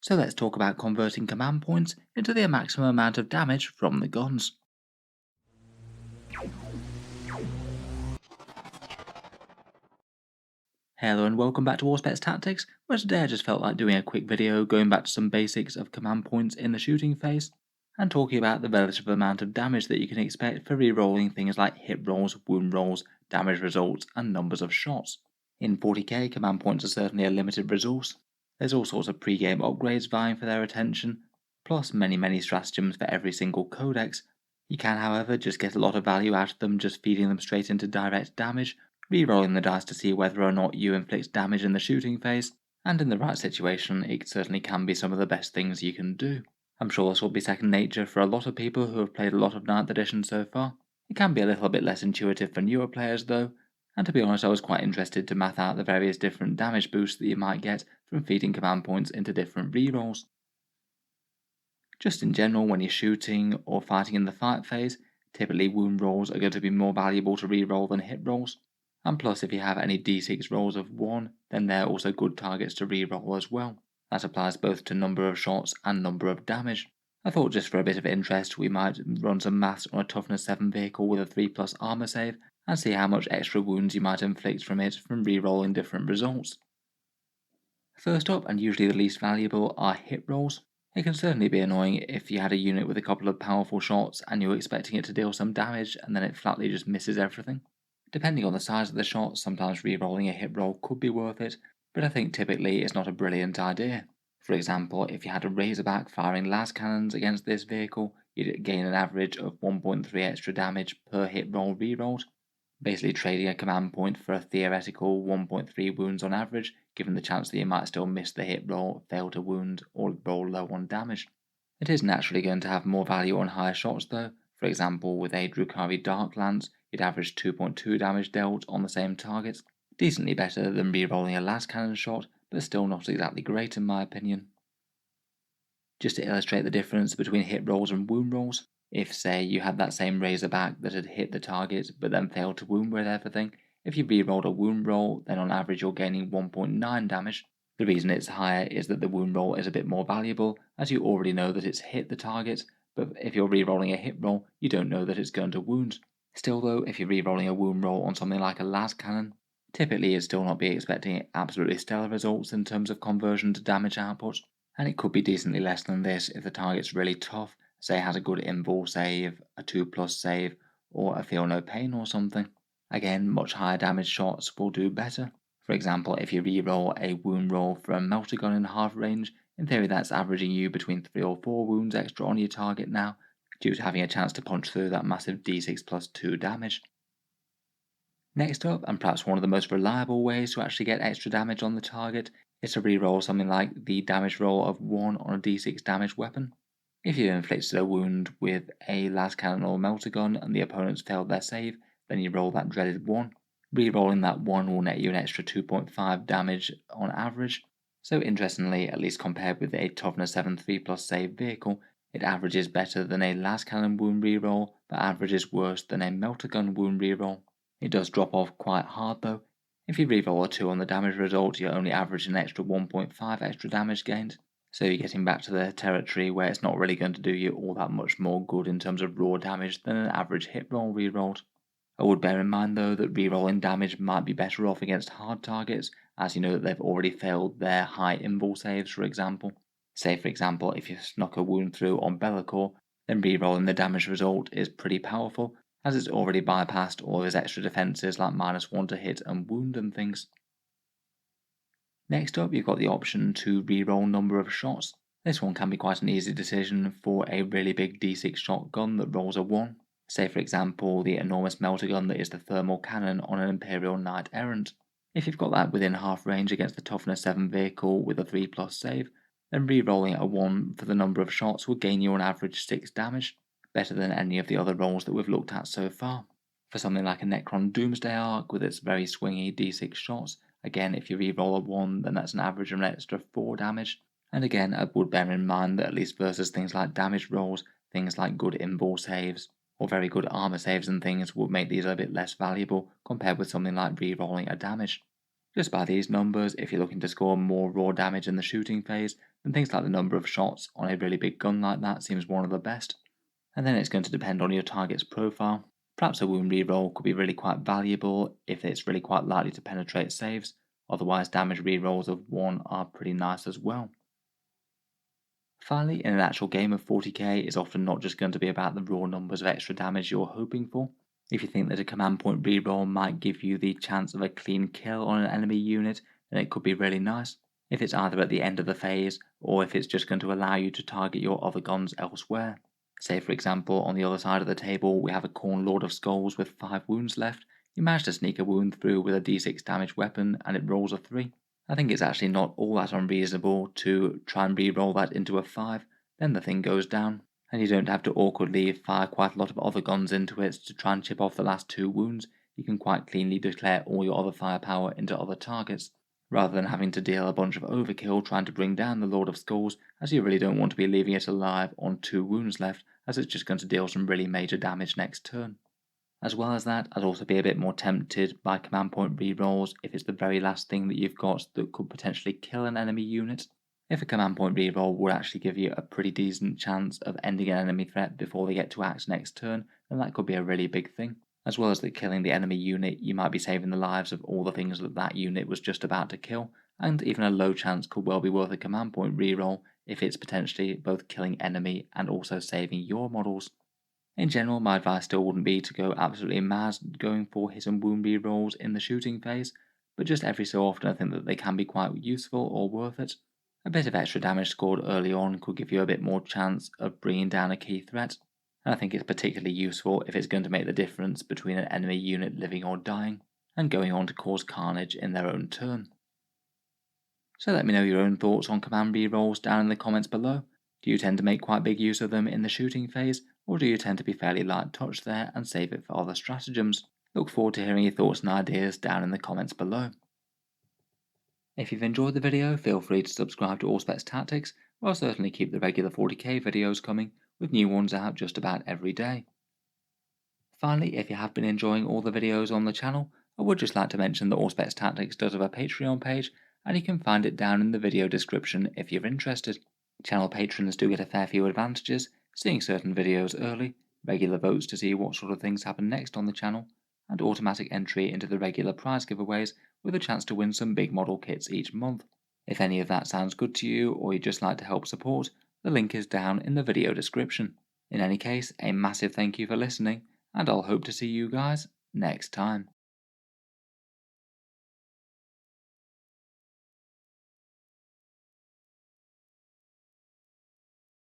So let's talk about converting command points into the maximum amount of damage from the guns. Hello and welcome back to Auspex Tactics, where today I just felt like doing a quick video going back to some basics of command points in the shooting phase, and talking about the relative amount of damage that you can expect for re-rolling things like hit rolls, wound rolls, damage results, and numbers of shots. In 40k, command points are certainly a limited resource. There's all sorts of pre-game upgrades vying for their attention, plus many stratagems for every single codex. You can, however, just get a lot of value out of them just feeding them straight into direct damage, re-rolling the dice to see whether or not you inflict damage in the shooting phase, and in the right situation, it certainly can be some of the best things you can do. I'm sure this will be second nature for a lot of people who have played a lot of 9th edition so far. It can be a little bit less intuitive for newer players though, and to be honest I was quite interested to math out the various different damage boosts that you might get from feeding command points into different re-rolls. Just in general, when you're shooting or fighting in the fight phase, typically wound rolls are going to be more valuable to re-roll than hit rolls. And plus, if you have any d6 rolls of 1, then they're also good targets to re-roll as well. That applies both to number of shots and number of damage. I thought just for a bit of interest we might run some maths on a toughness 7 vehicle with a 3+ armor save and see how much extra wounds you might inflict from it from re-rolling different results. First up, and usually the least valuable, are hit rolls. It can certainly be annoying if you had a unit with a couple of powerful shots and you were expecting it to deal some damage and then it flatly just misses everything. Depending on the size of the shot, sometimes re-rolling a hit roll could be worth it, but I think typically it's not a brilliant idea. For example, if you had a Razorback firing las cannons against this vehicle, you'd gain an average of 1.3 extra damage per hit roll re-rolled, basically trading a command point for a theoretical 1.3 wounds on average, given the chance that you might still miss the hit roll, fail to wound, or roll low on damage. It is naturally going to have more value on higher shots though. For example, with a Drukhari Dark Lance, you'd average 2.2 damage dealt on the same target, decently better than re-rolling a las cannon shot, but still not exactly great in my opinion. Just to illustrate the difference between hit rolls and wound rolls, if say you had that same Razorback that had hit the target but then failed to wound with everything, if you re-rolled a wound roll, then on average you're gaining 1.9 damage. The reason it's higher is that the wound roll is a bit more valuable, as you already know that it's hit the target, but if you're re-rolling a hit roll, you don't know that it's going to wound. Still though, if you're re-rolling a wound roll on something like a las cannon, typically you'd still not be expecting absolutely stellar results in terms of conversion to damage output, and it could be decently less than this if the target's really tough, say has a good invul save, a 2+ save, or a feel no pain or something. Again, much higher damage shots will do better. For example, if you re-roll a wound roll for a melter gun in half range, in theory that's averaging you between 3 or 4 wounds extra on your target now, due to having a chance to punch through that massive d6+2 damage. Next up, and perhaps one of the most reliable ways to actually get extra damage on the target, is to re-roll something like the damage roll of 1 on a d6 damage weapon. If you inflicted a wound with a las cannon or melter gun and the opponents failed their save, then you roll that dreaded 1. Re-rolling that 1 will net you an extra 2.5 damage on average. So interestingly, at least compared with a toughness 7 3+ save vehicle, it averages better than a las cannon wound re-roll, but averages worse than a melter gun wound re-roll. It does drop off quite hard though. If you re-roll a 2 on the damage result, you only average an extra 1.5 extra damage gained, so you're getting back to the territory where it's not really going to do you all that much more good in terms of raw damage than an average hit roll re-rolled. I would bear in mind though that re-rolling damage might be better off against hard targets, as you know that they've already failed their high invul saves for example. Say for example if you snuck a wound through on Be'lakor, then re-rolling the damage result is pretty powerful, as it's already bypassed all his extra defenses like -1 to hit and wound and things. Next up, you've got the option to re-roll number of shots. This one can be quite an easy decision for a really big d6 shotgun that rolls a 1. Say for example the enormous melter gun that is the thermal cannon on an Imperial Knight Errant. If you've got that within half range against the toughness 7 vehicle with a 3+ save, then re-rolling a 1 for the number of shots will gain you on average 6 damage, better than any of the other rolls that we've looked at so far. For something like a Necron Doomsday Arc with its very swingy d6 shots, again if you re-roll a 1 then that's an average of an extra 4 damage, and again I would bear in mind that at least versus things like damage rolls, things like good invul saves, or very good armor saves and things would make these a bit less valuable compared with something like re-rolling a damage. Just by these numbers, if you're looking to score more raw damage in the shooting phase, then things like the number of shots on a really big gun like that seems one of the best. And then it's going to depend on your target's profile. Perhaps a wound reroll could be really quite valuable if it's really quite likely to penetrate saves, otherwise damage rerolls of 1 are pretty nice as well. Finally, in an actual game of 40k, it's often not just going to be about the raw numbers of extra damage you're hoping for. If you think that a command point reroll might give you the chance of a clean kill on an enemy unit, then it could be really nice. If it's either at the end of the phase, or if it's just going to allow you to target your other guns elsewhere. Say for example, on the other side of the table we have a Khorne Lord of Skulls with 5 wounds left. You manage to sneak a wound through with a d6 damage weapon and it rolls a 3. I think it's actually not all that unreasonable to try and re-roll that into a 5, then the thing goes down, and you don't have to awkwardly fire quite a lot of other guns into it to try and chip off the last 2 wounds. You can quite cleanly declare all your other firepower into other targets, rather than having to deal a bunch of overkill trying to bring down the Lord of Skulls, as you really don't want to be leaving it alive on 2 wounds left, as it's just going to deal some really major damage next turn. As well as that, I'd also be a bit more tempted by command point rerolls if it's the very last thing that you've got that could potentially kill an enemy unit. If a command point reroll would actually give you a pretty decent chance of ending an enemy threat before they get to act next turn, then that could be a really big thing. As well as that killing the enemy unit, you might be saving the lives of all the things that that unit was just about to kill, and even a low chance could well be worth a command point reroll if it's potentially both killing enemy and also saving your models. In general, my advice still wouldn't be to go absolutely mad going for hit and wound rerolls in the shooting phase, but just every so often I think that they can be quite useful or worth it. A bit of extra damage scored early on could give you a bit more chance of bringing down a key threat, and I think it's particularly useful if it's going to make the difference between an enemy unit living or dying, and going on to cause carnage in their own turn. So let me know your own thoughts on command rerolls down in the comments below. Do you tend to make quite big use of them in the shooting phase, or do you tend to be fairly light touch there and save it for other stratagems? Look forward to hearing your thoughts and ideas down in the comments below. If you've enjoyed the video, feel free to subscribe to Auspex Tactics, or I'll certainly keep the regular 40k videos coming, with new ones out just about every day. Finally, if you have been enjoying all the videos on the channel, I would just like to mention that Auspex Tactics does have a Patreon page, and you can find it down in the video description if you're interested. Channel patrons do get a fair few advantages, seeing certain videos early, regular votes to see what sort of things happen next on the channel, and automatic entry into the regular prize giveaways with a chance to win some big model kits each month. If any of that sounds good to you or you'd just like to help support, the link is down in the video description. In any case, a massive thank you for listening, and I'll hope to see you guys next time.